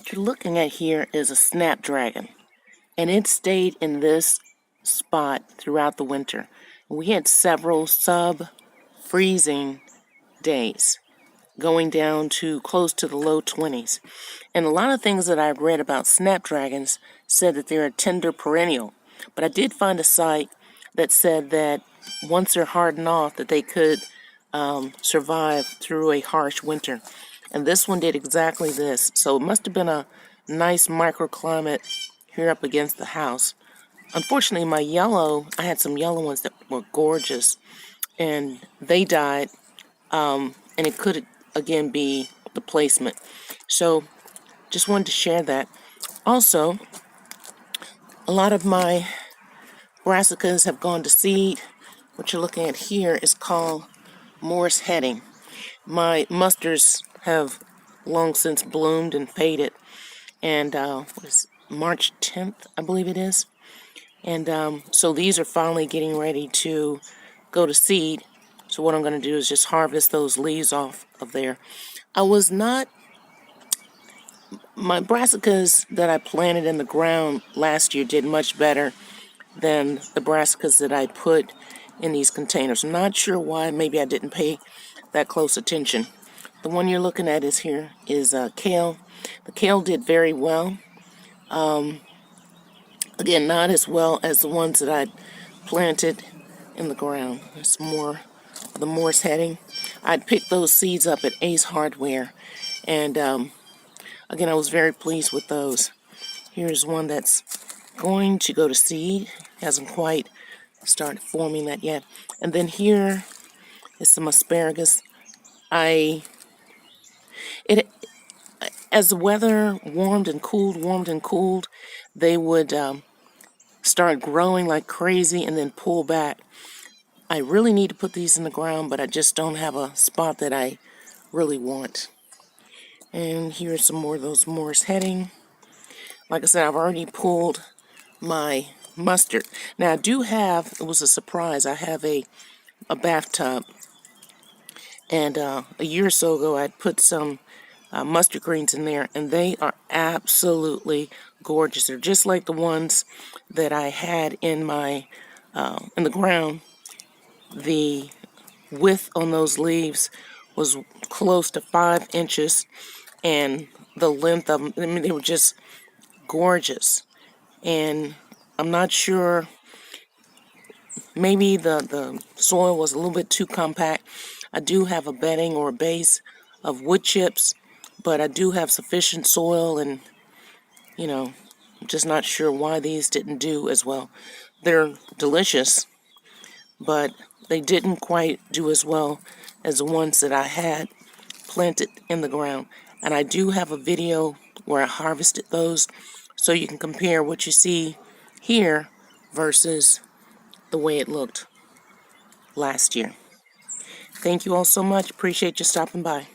What you're looking at here is a snapdragon, and it stayed in this spot throughout the winter. We had several sub-freezing days, going down to close to the low 20s. And a lot of things that I've read about snapdragons said that they're a tender perennial. But I did find a site that said that once they're hardened off, that they could survive through a harsh winter. And this one did exactly this. So it must have been a nice microclimate here up against the house. Unfortunately, I had some yellow ones that were gorgeous, and they died. And it could, again, be the placement. So just wanted to share that. Also, a lot of my brassicas have gone to seed. What you're looking at here is called Morse heading. My mustards have long since bloomed and faded, and what is March 10th, I believe it is. And so these are finally getting ready to go to seed. So what I'm going to do is just harvest those leaves off of there. My brassicas that I planted in the ground last year did much better than the brassicas that I put in these containers. I'm not sure why. Maybe I didn't pay that close attention. The one you're looking at is kale. The kale did very well. Again, not as well as the ones that I planted in the ground. It's more the Morse heading. I'd picked those seeds up at Ace Hardware, and again, I was very pleased with those. Here's one that's going to go to seed. Hasn't quite started forming that yet. And then here is some asparagus. As the weather warmed and cooled, they would start growing like crazy and then pull back. I really need to put these in the ground, but I just don't have a spot that I really want. And here's some more of those Morse heading. Like I said, I've already pulled my mustard. Now I do have, it was a surprise, I have a bathtub. And a year or so ago, I'd put some mustard greens in there, and they are absolutely gorgeous. They're just like the ones that I had in my in the ground. The width on those leaves was close to 5 inches, and the length of them, I mean, they were just gorgeous. And I'm not sure, maybe the soil was a little bit too compact. I do have a bedding or a base of wood chips, but I do have sufficient soil, and I'm just not sure why these didn't do as well. They're delicious, but they didn't quite do as well as the ones that I had planted in the ground. And I do have a video where I harvested those, so you can compare what you see here versus the way it looked last year. Thank you all so much. Appreciate you stopping by.